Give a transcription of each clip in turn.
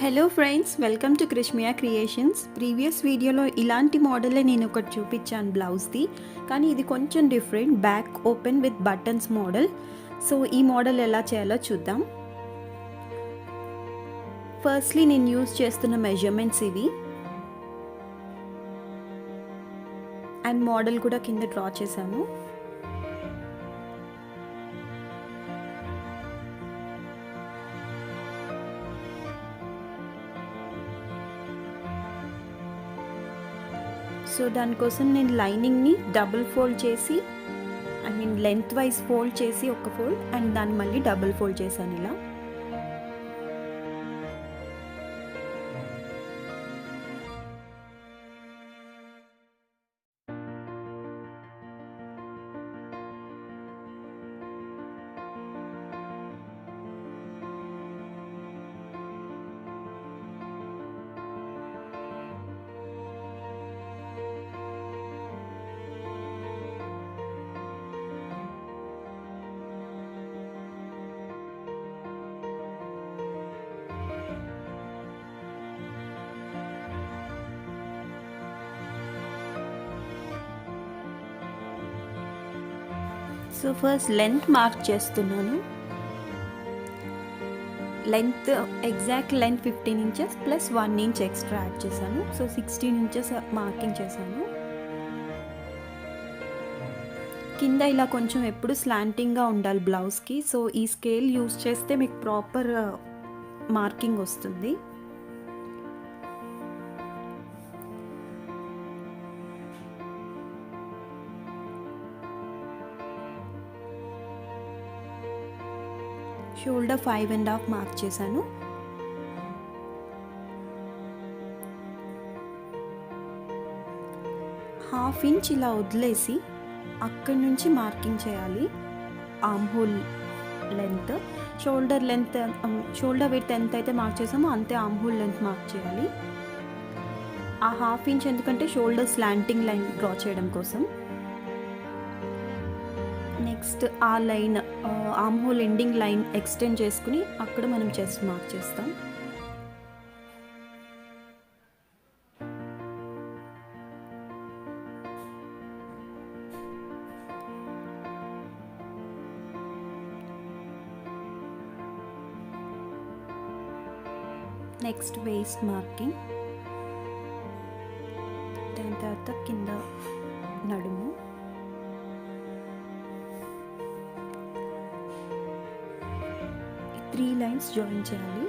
Hello friends, welcome to Krishmiya creations. Previous వీడియోలో ఇలాంటి మోడలే నేను ఒకటి చూపించాను బ్లౌజ్ది, కానీ ఇది కొంచెం different, back open with buttons model. So ఈ మోడల్ ఎలా చేయాలో చూద్దాం. ఫస్ట్లీ నేను యూజ్ చేస్తున్న మెజర్మెంట్స్ ఇవి, అండ్ మోడల్ కూడా కింద డ్రా చేశాను. సో దానికోసం నేను లైనింగ్ని డబుల్ ఫోల్డ్ చేసి, లెంత్ వైజ్ ఫోల్డ్ చేసి ఒక ఫోల్డ్, అండ్ దాన్ని మళ్ళీ డబుల్ ఫోల్డ్ చేశాను ఇలా. సో ఫస్ట్ లెంత్ మార్క్ చేస్తున్నాను. Length exact length 15 inches plus 1 inch extra add చేశాను. సో 16 ఇంచెస్ మార్కింగ్ చేశాను. కింద ఇలా కొంచెం ఎప్పుడు స్లాంటింగ్గా ఉండాలి బ్లౌజ్కి. సో ఈ స్కేల్ యూజ్ చేస్తే మీకు ప్రాపర్ మార్కింగ్ వస్తుంది. షోల్డర్ 5.5 మార్క్ చేశాను. హాఫ్ ఇంచ్ ఇలా వదిలేసి అక్కడి నుంచి మార్కింగ్ చేయాలి. Arm whole length, shoulder length, shoulder width ఎంత అయితే మార్క్ చేసామో అంతే ఆర్మ్ హోల్ లెంత్ మార్క్ చేయాలి. ఆ హాఫ్ ఇంచ్ ఎందుకంటే షోల్డర్ స్లాంటింగ్ లైన్ డ్రా చేయడం కోసం. నెక్స్ట్ ఆ line, arm whole ending line extend చేసుకుని అక్కడ మనం చెస్ట్ మార్క్ చేస్తాం. నెక్స్ట్ వేస్ట్ మార్కింగ్, దాని తర్వాత కింద నడుము, త్రీ లైన్స్ జాయిన్ చేయాలి.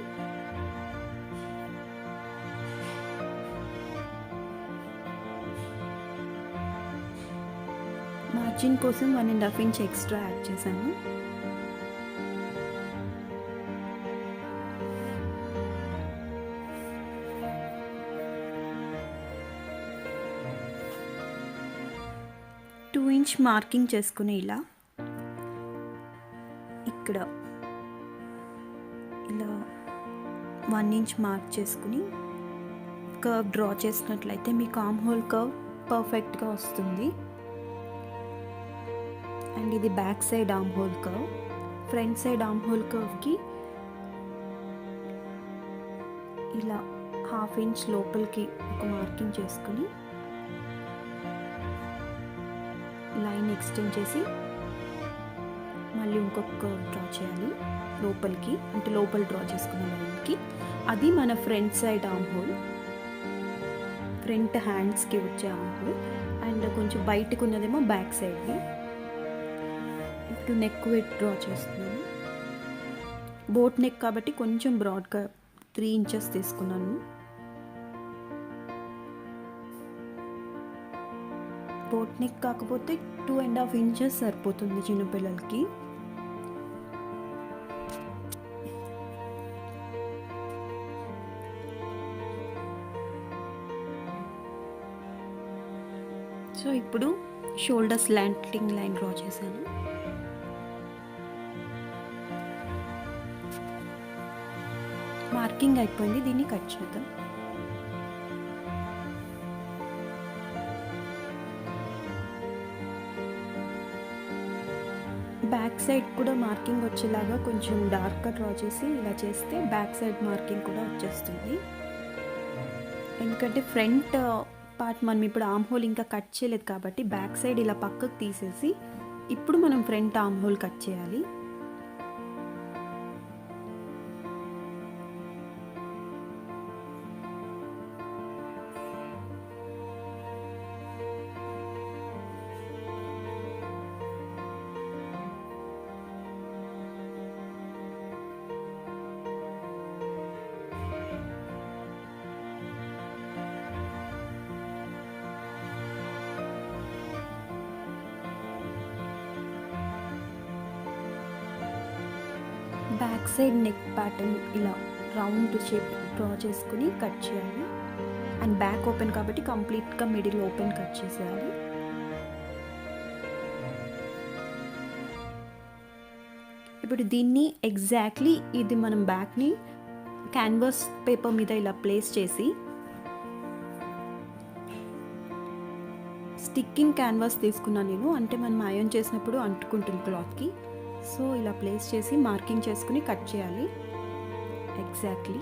మార్జిన్ కోసం 1.5 ఇంచ్ ఎక్స్ట్రా యాడ్ చేశాను. టూ ఇంచ్ మార్కింగ్ చేసుకుని ఇలా ఇక్కడ ఇలా 1 ఇంచ్ మార్క్ చేసుకుని కర్వ్ డ్రా చేసినట్లయితే మీకు ఆర్మ్ హోల్ కర్వ్ పర్ఫెక్ట్గా వస్తుంది. అండ్ ఇది back side arm whole curve. Front side arm hole కర్వ్కి ఇలా హాఫ్ ఇంచ్ లోపలికి ఒక మార్కింగ్ చేసుకుని లైన్ ఎక్స్టెండ్ చేసి మళ్ళీ ఇంకొక కర్వ్ డ్రా చేయాలి లోపలికి, అంటే లోపల డ్రా చేసుకున్న లైన్కి. అది మన front side arm whole, front హ్యాండ్స్కి వచ్చే ఆర్మ్ హోల్. అండ్ కొంచెం బయటకు ఉన్నదేమో బ్యాక్ సైడ్ది. ఇప్పుడు నెక్ వెయిట్ డ్రా చేస్తున్నాను. బోట్ నెక్ కాబట్టి కొంచెం బ్రాడ్గా 3 ఇంచెస్ తీసుకున్నాను. బోట్ నెక్ కాకపోతే 2.5 ఇంచెస్ సరిపోతుంది చిన్నపిల్లలకి. సో ఇప్పుడు షోల్డర్ స్లాంటింగ్ లైన్ డ్రా చేశాను. మార్కింగ్ అయిపోయింది, దీన్ని కట్ చేద్దాం. బ్యాక్ సైడ్ కూడా మార్కింగ్ వచ్చేలాగా కొంచెం డార్క్గా డ్రా చేసి ఇలా చేస్తే బ్యాక్ సైడ్ మార్కింగ్ కూడా వచ్చేస్తుంది. ఎందుకంటే ఫ్రంట్ పార్ట్ మనం ఇప్పుడు ఆర్మ్ హోల్ ఇంకా కట్ చేయలేదు కాబట్టి బ్యాక్ సైడ్ ఇలా పక్కకు తీసేసి ఇప్పుడు మనం ఫ్రంట్ ఆర్మ్ హోల్ కట్ చేయాలి. బ్యాక్ సైడ్ నెక్ ప్యాటర్న్ ఇలా రౌండ్ షేప్ డ్రా చేసుకుని కట్ చేయాలి. అండ్ బ్యాక్ ఓపెన్ కాబట్టి కంప్లీట్గా మిడిల్ ఓపెన్ కట్ చేసేయాలి. ఇప్పుడు దీన్ని ఎగ్జాక్ట్లీ ఇది మనం బ్యాక్ని క్యాన్వాస్ పేపర్ మీద ఇలా ప్లేస్ చేసి స్టిక్కింగ్ క్యాన్వాస్ తీసుకున్నాను నేను, అంటే మనం ఐరన్ చేసినప్పుడు అంటుకుంటుంది క్లాత్కి. సో ఇలా ప్లేస్ చేసి మార్కింగ్ చేసుకుని కట్ చేయాలి ఎగ్జాక్ట్లీ.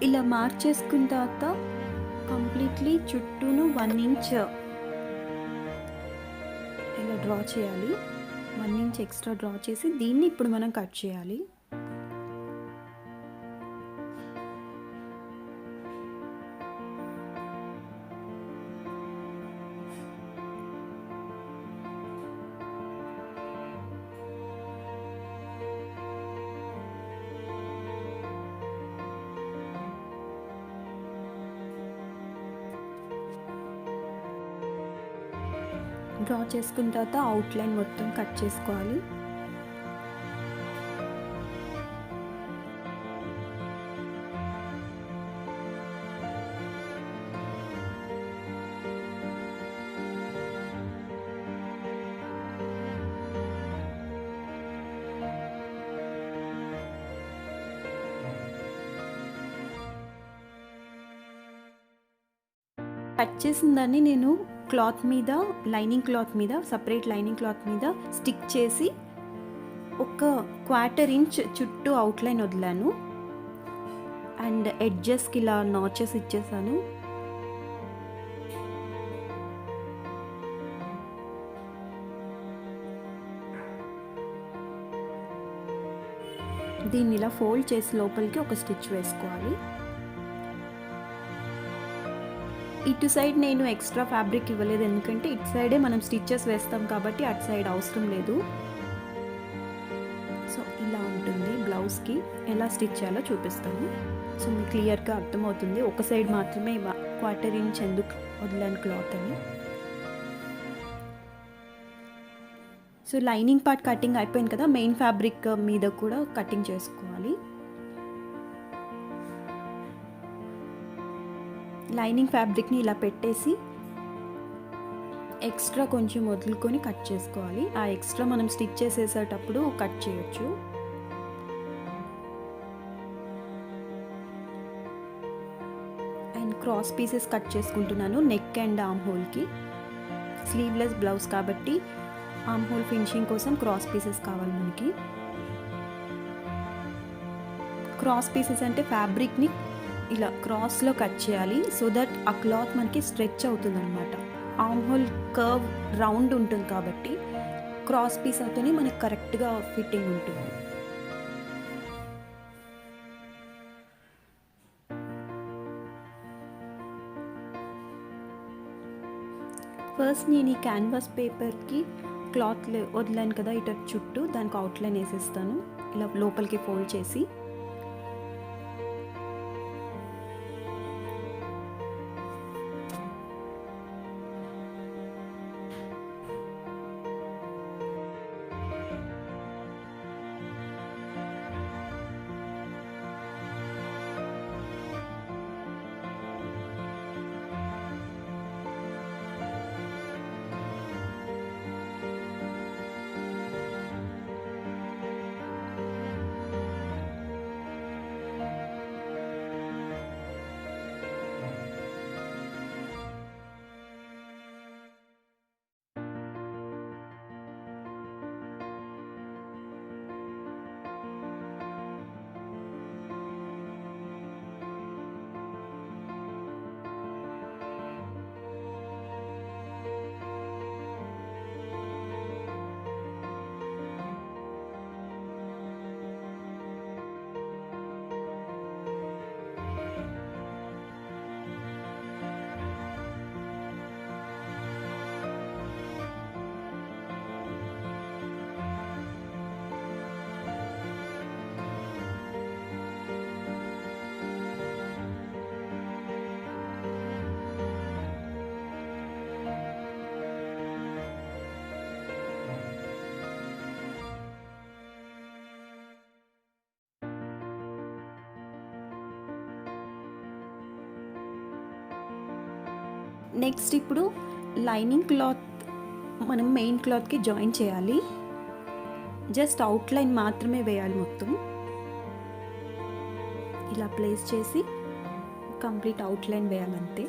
ఇలా మార్క్ చేసుకున్న తర్వాత కంప్లీట్లీ చుట్టూను 1 ఇంచ్ ఇలా డ్రా చేయాలి. 1 ఇంచ్ ఎక్స్ట్రా డ్రా చేసి దీన్ని ఇప్పుడు మనం కట్ చేయాలి. డ్రా చేసుకున్న తర్వాత అవుట్లైన్ మొత్తం కట్ చేసుకోవాలి. కట్ చేసిన దాన్ని నేను క్లాత్ మీద, లైనింగ్ క్లాత్ మీద, సపరేట్ లైనింగ్ క్లాత్ మీద స్టిక్ చేసి ఒక 1/4 ఇంచ్ చుట్టూ అవుట్లైన్ వదిలాను. అండ్ ఎడ్జెస్కి ఇలా నాచెస్ ఇచ్చేసాను. దీన్ని ఇలా ఫోల్డ్ చేసి లోపలికి ఒక స్టిచ్ వేసుకోవాలి. ఇటు సైడ్ నేను ఎక్స్ట్రా ఫ్యాబ్రిక్ ఇవ్వలేదు, ఎందుకంటే ఇటు సైడే మనం స్టిచ్చెస్ వేస్తాం కాబట్టి అటు సైడ్ అవసరం లేదు. సో ఇలా ఉంటుంది. బ్లౌజ్కి ఎలా స్టిచ్ చేయాలో చూపిస్తాను. సో మీకు క్లియర్గా అర్థమవుతుంది. ఒక సైడ్ మాత్రమే 1/4 ఇంచ్ ఎందుకు వదిలాను క్లాత్ అని. సో లైనింగ్ పార్ట్ కటింగ్ అయిపోయింది కదా, మెయిన్ ఫ్యాబ్రిక్ మీద కూడా కటింగ్ చేసుకోవాలి. లైనింగ్ ఫ్యాబ్రిక్ని ఇలా పెట్టేసి ఎక్స్ట్రా కొంచెం వదులుకొని కట్ చేసుకోవాలి. ఆ ఎక్స్ట్రా మనం స్టిచ్ చేసేసేటప్పుడు కట్ చేయొచ్చు. అండ్ క్రాస్ పీసెస్ కట్ చేసుకుంటున్నాను నెక్ అండ్ ఆర్మ్ హోల్కి. స్లీవ్లెస్ బ్లౌజ్ కాబట్టి ఆర్మ్ హోల్ ఫినిషింగ్ కోసం క్రాస్ పీసెస్ కావాలి మనకి. క్రాస్ పీసెస్ అంటే ఫ్యాబ్రిక్ని ఇలా క్రాస్లో కట్ చేయాలి, సో దట్ ఆ క్లాత్ మనకి స్ట్రెచ్ అవుతుంది అనమాట. ఆర్మ్ హోల్ కర్వ్ రౌండ్ ఉంటుంది కాబట్టి క్రాస్ పీస్ అవుతూనే మనకి కరెక్ట్గా ఫిట్టింగ్ ఉంటుంది. ఫస్ట్ నేను ఈ క్యాన్వాస్ పేపర్కి క్లాత్ వదిలాను కదా ఇటు చుట్టూ, దానికి అవుట్లైన్ వేసేస్తాను ఇలా లోపలికి ఫోల్డ్ చేసి. నెక్స్ట్ ఇప్పుడు లైనింగ్ క్లాత్ మనం మెయిన్ క్లాత్కి జాయిన్ చేయాలి. జస్ట్ అవుట్లైన్ మాత్రమే వేయాలి, మొత్తం ఇలా ప్లేస్ చేసి కంప్లీట్ అవుట్లైన్ వేయాలంతే.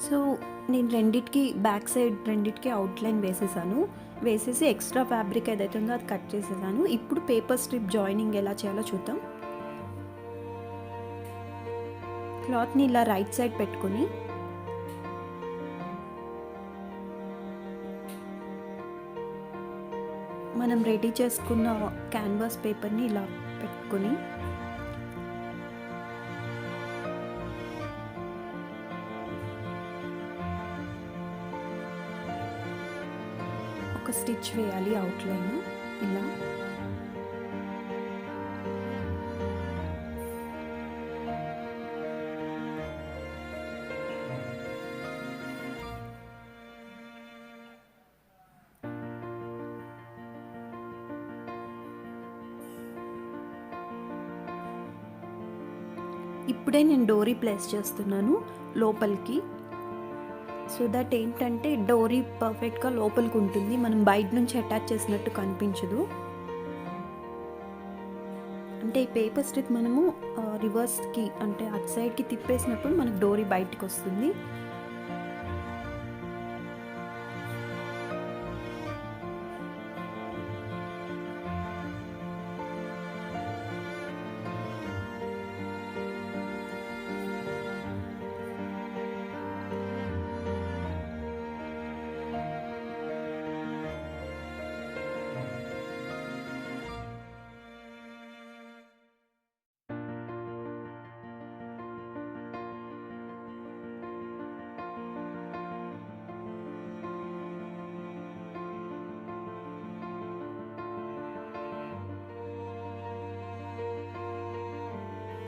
సో నేను రెండిటికి బ్యాక్ సైడ్ రెండిటికి అవుట్లైన్ వేసేసాను. వేసేసి ఎక్స్ట్రా ఫ్యాబ్రిక్ ఏదైతే ఉందో అది కట్ చేసేసాను. ఇప్పుడు పేపర్ స్ట్రిప్ జాయినింగ్ ఎలా చేయాలో చూద్దాం. క్లాత్ని ఇలా రైట్ సైడ్ పెట్టుకొని మనం రెడీ చేసుకున్న క్యాన్వాస్ పేపర్ని ఇలా పెట్టుకొని ఒక స్టిచ్ వేయాలి అవుట్లైన్ ఇలా. ఇప్పుడే నేను డోరీ ప్లేస్ చేస్తున్నాను లోపలికి, సో దట్ ఏంటంటే డోరీ పర్ఫెక్ట్గా లోపలికి ఉంటుంది, మనం బయట నుంచి అటాచ్ చేసినట్టు కనిపించదు. అంటే ఈ పేపర్ స్ట్రిప్ మనము రివర్స్కి అంటే అటు సైడ్కి తిప్పేసినప్పుడు మనకు డోరీ బయటికి వస్తుంది.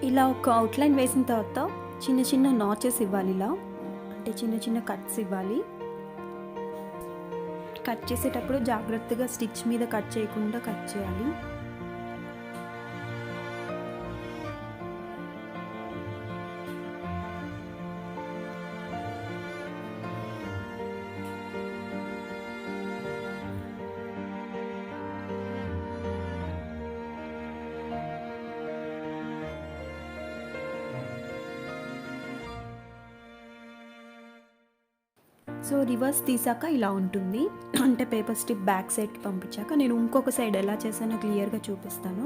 ఇలా ఒక అవుట్‌లైన్ వేసిన తర్వాత చిన్న చిన్న నాచెస్ ఇవ్వాలి ఇలా. అంటే చిన్న చిన్న కట్స్ ఇవ్వాలి. కట్ చేసేటప్పుడు జాగ్రత్తగా స్టిచ్ మీద కట్ చేయకుండా కట్ చేయాలి. సో రివర్స్ తీసాక ఇలా ఉంటుంది. అంటే పేపర్ స్ట్రిప్ బ్యాక్ సైడ్కి పంపించాక నేను ఇంకొక సైడ్ ఎలా చేశానో క్లియర్గా చూపిస్తాను.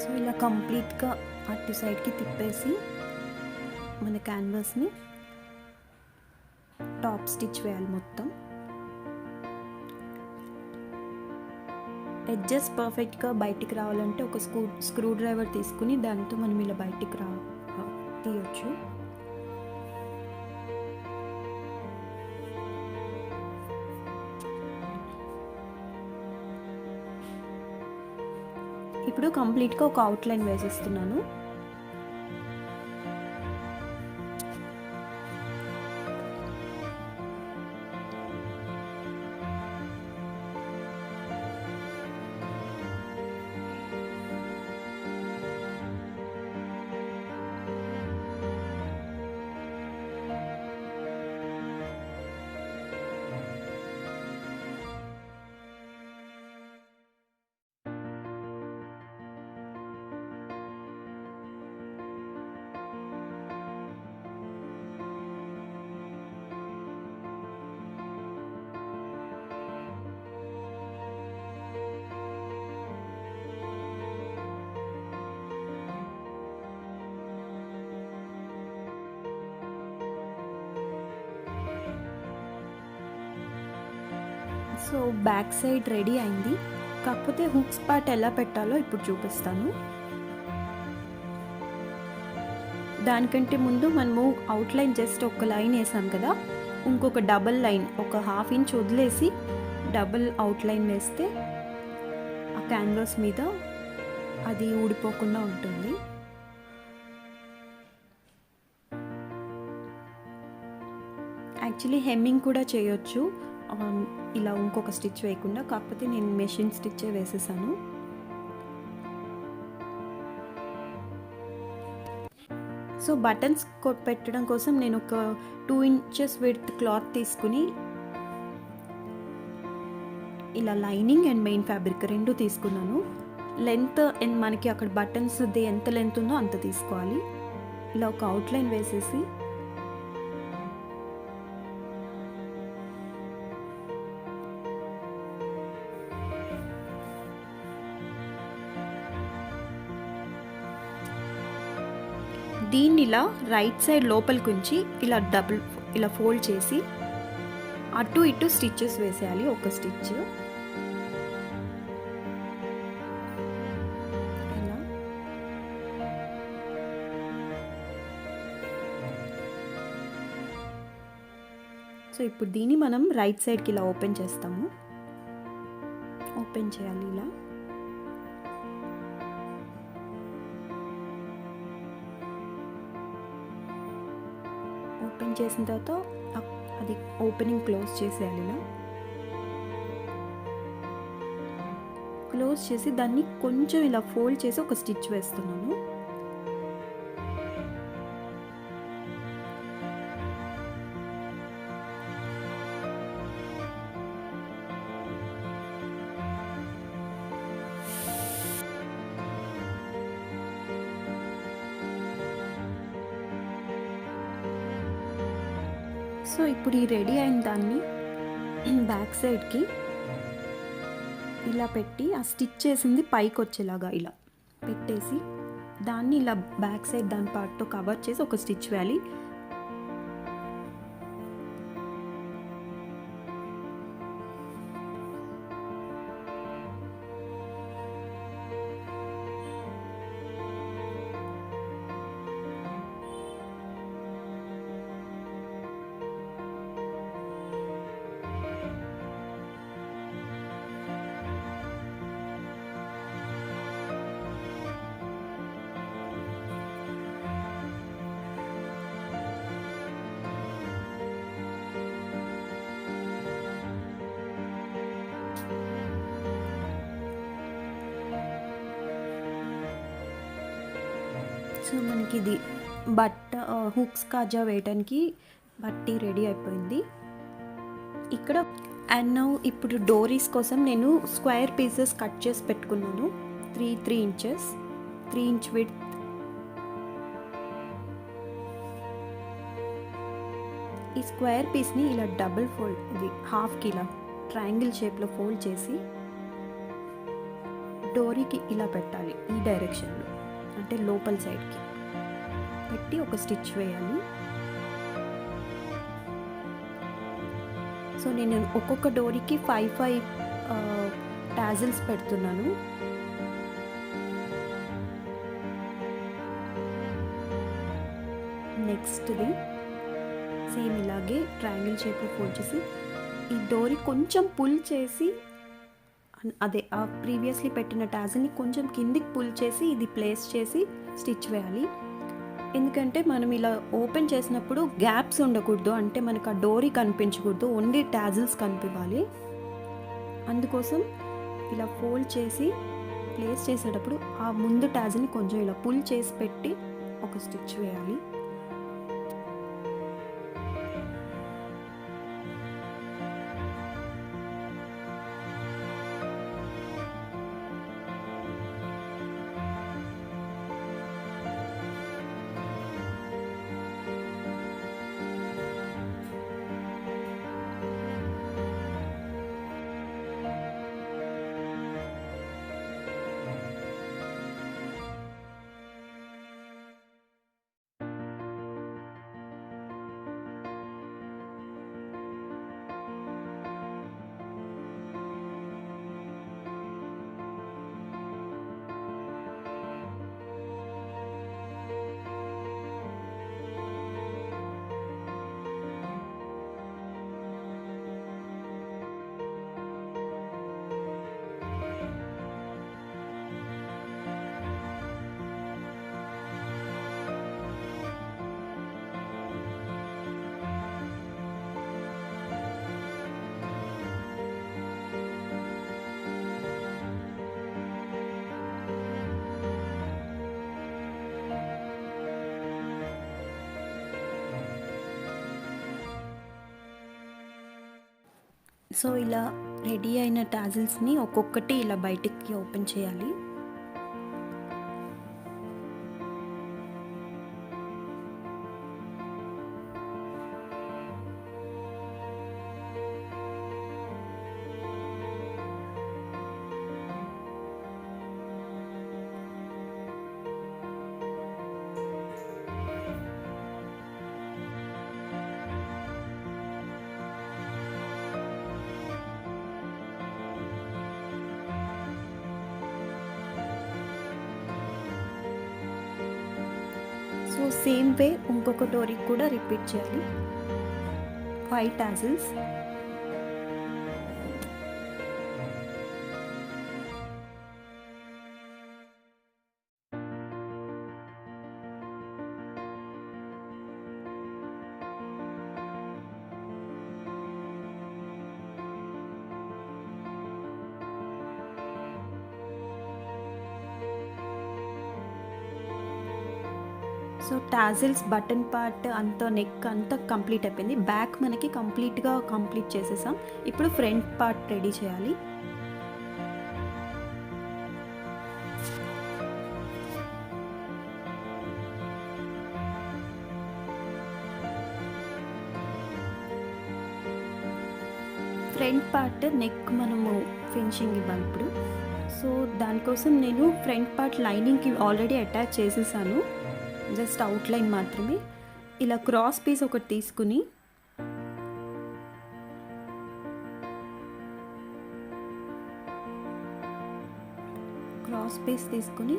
సో ఇలా కంప్లీట్గా అటు సైడ్కి తిప్పేసి మన క్యాన్వాస్ని టాప్ స్టిచ్ వేయాలి మొత్తం. ఎడ్జెస్ పర్ఫెక్ట్గా బయటికి రావాలంటే ఒక స్క్రూ డ్రైవర్ తీసుకుని దాంతో మనం ఇలా బయటికి తీయొచ్చు. ఇప్పుడు కంప్లీట్గా ఒక అవుట్లైన్ వేసేస్తున్నాను. సో బ్యాక్ సైడ్ రెడీ అయింది. కాకపోతే హుక్స్ పార్ట్ ఎలా పెట్టాలో ఇప్పుడు చూపిస్తాను. దానికంటే ముందు మనము అవుట్లైన్ జస్ట్ ఒక లైన్ వేసాం కదా, ఇంకొక డబల్ లైన్ ఒక 1/2 ఇంచ్ వదిలేసి డబల్ అవుట్లైన్ వేస్తే ఆ క్యాన్వాస్ మీద అది ఊడిపోకుండా ఉంటుంది. యాక్చువల్లీ హెమ్మింగ్ కూడా చేయొచ్చు ఇలా ఇంకొక స్టిచ్ వేయకుండా, కాకపోతే నేను మెషిన్ స్టిచ్చే వేసేసాను. సో బటన్స్ పెట్టడం కోసం నేను ఒక 2 ఇంచెస్ విడ్త్ క్లాత్ తీసుకుని ఇలా లైనింగ్ అండ్ మెయిన్ ఫ్యాబ్రిక్ రెండు తీసుకున్నాను. లెంత్ మనకి అక్కడ బటన్స్ ఎంత లెంత్ ఉందో అంత తీసుకోవాలి. ఇలా ఒక అవుట్లైన్ వేసేసి దీన్ని ఇలా రైట్ సైడ్ లోపలికి ఉంచి ఇలా ఫోల్డ్ చేసి అటు ఇటు స్టిచ్చెస్ వేసేయాలి. ఒక స్టిచ్ ఇలా. సో ఇప్పుడు దీన్ని మనం రైట్ సైడ్కి ఇలా ఓపెన్ చేస్తాము. ఓపెన్ చేయాలి ఇలా. ఓపెన్ చేసిన తర్వాత అది ఓపెనింగ్ క్లోజ్ చేసేయాలి ఇలా. క్లోజ్ చేసి దాన్ని కొంచెం ఇలా ఫోల్డ్ చేసి ఒక స్టిచ్ వేస్తున్నాను. సో ఇప్పుడు ఈ రెడీ అయిన దాన్ని బ్యాక్ సైడ్కి ఇలా పెట్టి ఆ స్టిచ్ చేసింది పైకి వచ్చేలాగా ఇలా పెట్టేసి దాన్ని ఇలా బ్యాక్ సైడ్ దాని పార్ట్తో కవర్ చేసి ఒక స్టిచ్ వేయాలి. సో మనకి ఇది బట్ట హుక్స్ కాజా వేయడానికి బట్టి రెడీ అయిపోయింది ఇక్కడ. అండ్ నౌ ఇప్పుడు డోరీస్ కోసం నేను స్క్వేర్ పీసెస్ కట్ చేసి పెట్టుకున్నాను. 3 ఇంచెస్ 3 ఇంచ్ విడ్త్. ఈ స్క్వేర్ పీస్ని ఇలా డబుల్ ఫోల్డ్, ఇది హాఫ్కి ఇలా ట్రయాంగిల్ షేప్లో ఫోల్డ్ చేసి డోరీకి ఇలా పెట్టాలి. ఈ డైరెక్షన్లో అంటే లోపల సైడ్కి పెట్టి ఒక స్టిచ్ వేయాలి. సో నేను ఒక్కొక్క డోరీకి 5 టాజిల్స్ పెడుతున్నాను. నెక్స్ట్ది సేమ్ ఇలాగే ట్రయాంగిల్ షేప్లో ఫోల్డ్ చేసి ఈ డోరీ కొంచెం పుల్ చేసి, అదే ఆ ప్రీవియస్లీ పెట్టిన టాజిల్ని కొంచెం కిందికి పుల్ చేసి ఇది ప్లేస్ చేసి స్టిచ్ వేయాలి. ఎందుకంటే మనం ఇలా ఓపెన్ చేసినప్పుడు గ్యాప్స్ ఉండకూడదు, అంటే మనకు ఆ డోరీ కనిపించకూడదు, ఓన్లీ టాజిల్స్ కనిపించాలి. అందుకోసం ఇలా ఫోల్డ్ చేసి ప్లేస్ చేసేటప్పుడు ఆ ముందు టాజిల్ని కొంచెం ఇలా పుల్ చేసి పెట్టి ఒక స్టిచ్ వేయాలి. సో ఇలా రెడీ అయిన టాజిల్స్ని ఒక్కొక్కటి ఇలా బయటికి ఓపెన్ చేయాలి. సో సేమ్ వే ఇంకొక డోరీకి కూడా రిపీట్ చేయాలి. 5 tassels. So tassels button part అంతా, నెక్ అంతా కంప్లీట్ అయిపోయింది. బ్యాక్ మనకి కంప్లీట్ చేసేసాం. ఇప్పుడు ఫ్రంట్ పార్ట్ రెడీ చేయాలి. ఫ్రంట్ పార్ట్ నెక్ మనము ఫినిషింగ్ ఇవ్వాలి ఇప్పుడు. సో దానికోసం నేను ఫ్రంట్ పార్ట్ లైనింగ్కి ఆల్రెడీ అటాచ్ చేసేసాను, జస్ట్ అవుట్లైన్ మాత్రమే. ఇలా క్రాస్ పీస్ ఒకటి తీసుకుని క్రాస్ పీస్ తీసుకుని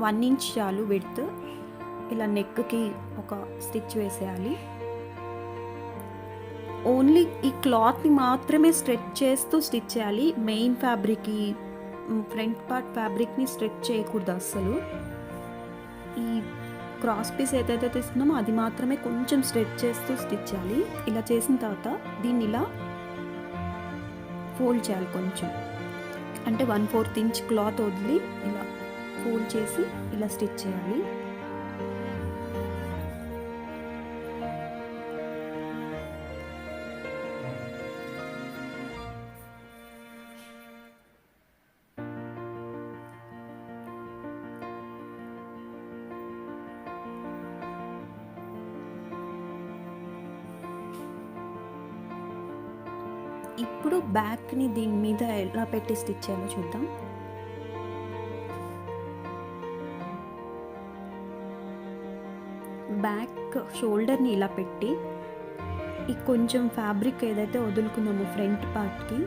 1 ఇంచ్ చాలు విడ్త్. ఇలా నెక్కి ఒక స్టిచ్ వేసేయాలి. ఓన్లీ ఈ క్లాత్ని మాత్రమే స్ట్రెచ్ చేస్తూ స్టిచ్ చేయాలి. మెయిన్ ఫ్యాబ్రిక్, ఈ ఫ్రంట్ పార్ట్ ఫ్యాబ్రిక్ని స్ట్రెచ్ చేయకూడదు అస్సలు. ఈ క్రాస్ పీస్ ఏదైతే తీసుకున్నామో అది మాత్రమే కొంచెం స్ట్రెచ్ చేస్తూ స్టిచ్ చేయాలి. ఇలా చేసిన తర్వాత దీన్ని ఇలా ఫోల్డ్ చేయాలి కొంచెం, అంటే 1/4 ఇంచ్ క్లాత్ వదిలి ఇలా ఫోల్డ్ చేసి ఇలా స్టిచ్ చేయాలి. ఇప్పుడు బ్యాక్ని దీని మీద ఎలా పెట్టి స్టిచ్ చేయాలో చూద్దాం. బ్యాక్ షోల్డర్ని ఇలా పెట్టి ఈ కొంచెం ఫ్యాబ్రిక్ ఏదైతే వదులుకున్నామో ఫ్రంట్ పార్ట్కి,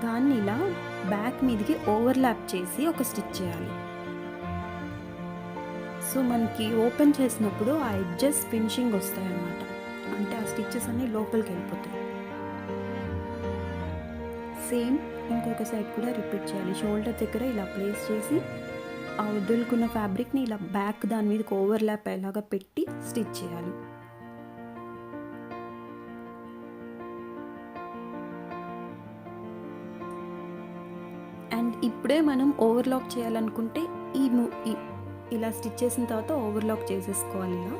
దాన్ని ఇలా బ్యాక్ మీదకి ఓవర్లాప్ చేసి ఒక స్టిచ్ చేయాలి. సో మనకి ఓపెన్ చేసినప్పుడు ఆ ఎడ్జెస్ ఫినిషింగ్ వస్తాయి అన్నమాట, అంటే ఆ స్టిచెస్ అన్నీ లోపలికి వెళ్ళిపోతాయి. సేమ్ ఇంకొక సైడ్ కూడా రిపీట్ చేయాలి. షోల్డర్ దగ్గర ఇలా ప్లేస్ చేసి ఆ వదులుకున్న ఫ్యాబ్రిక్ని ఇలా బ్యాక్ దాని మీదకి ఓవర్లాప్ ఎలాగా పెట్టి స్టిచ్ చేయాలి. అండ్ ఇప్పుడే మనం ఓవర్లాక్ చేయాలనుకుంటే ఇలా స్టిచ్ చేసిన తర్వాత ఓవర్లాక్ చేసేసుకోవాలి ఇలా.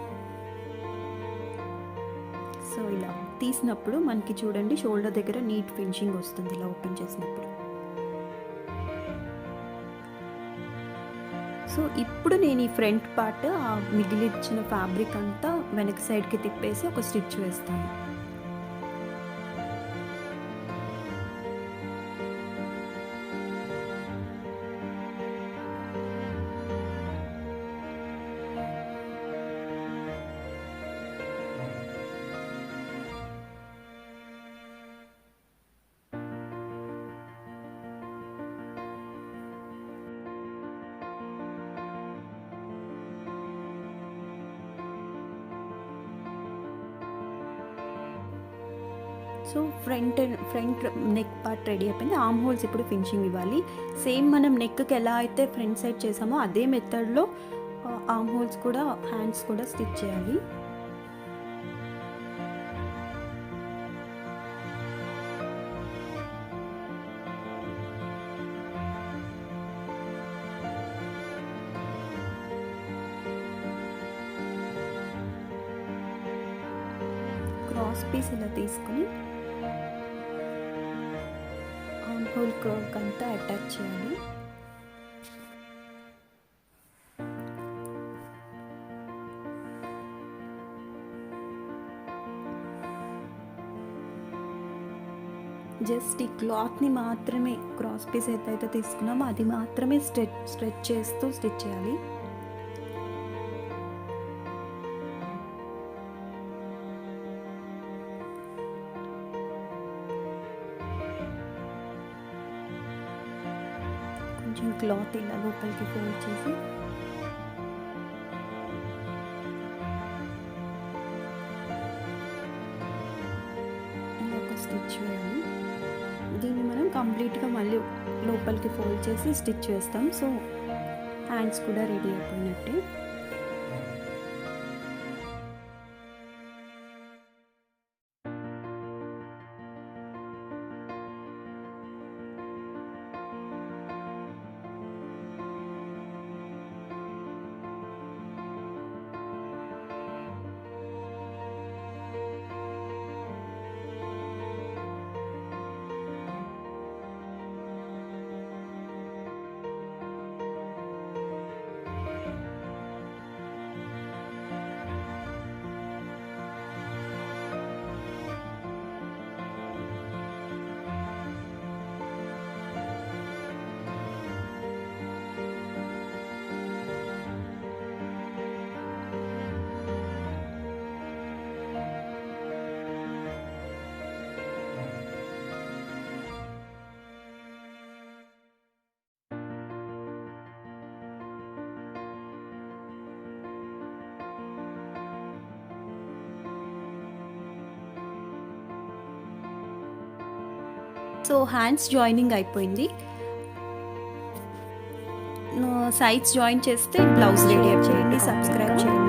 సో ఇలా తీసినప్పుడు మనకి చూడండి షోల్డర్ దగ్గర నీట్ ఫినిషింగ్ వస్తుంది ఇలా ఓపెన్ చేసినప్పుడు. సో ఇప్పుడు నేను ఈ ఫ్రంట్ పార్ట్ ఆ మిగిలిచ్చిన ఫ్యాబ్రిక్ అంతా వెనక సైడ్కి తిప్పేసి ఒక స్టిచ్ వేస్తాను. So front neck part ready అయిపోయింది. ఆర్మ్ హోల్స్ ఇప్పుడు ఫినిషింగ్ ఇవ్వాలి. సేమ్ మనం నెక్కి ఎలా అయితే ఫ్రంట్ సైడ్ చేసామో అదే మెథడ్లో ఆర్మ్ హోల్స్ కూడా, హ్యాండ్స్ కూడా స్టిచ్ చేయాలి. క్రాస్ పీస్ ఇలా తీసుకుని ఆర్మ్ హోల్ కర్వ్ అంతా అటాచ్ చేయాలి. జస్ట్ ఈ క్లాత్ని మాత్రమే, క్రాస్ పీస్ ఏదైతే తీసుకున్నామో అది మాత్రమే స్ట్రెచ్ చేస్తూ స్టిచ్ చేయాలి. కొంచెం క్లాత్ ఇలా లోపలికి ఫోల్డ్ చేసి ఇలా ఒక స్టిచ్ వేయాలి. దీన్ని మనం కంప్లీట్గా మళ్ళీ లోపలికి ఫోల్డ్ చేసి స్టిచ్ వేస్తాం. సో హ్యాండ్స్ కూడా రెడీ అయిపోయినట్టే. సో హ్యాండ్స్ జాయినింగ్ అయిపోయింది. సైడ్స్ జాయిన్ చేస్తే బ్లౌజ్ రెడీ అయిపోయింది. సబ్స్క్రైబ్ చేయండి.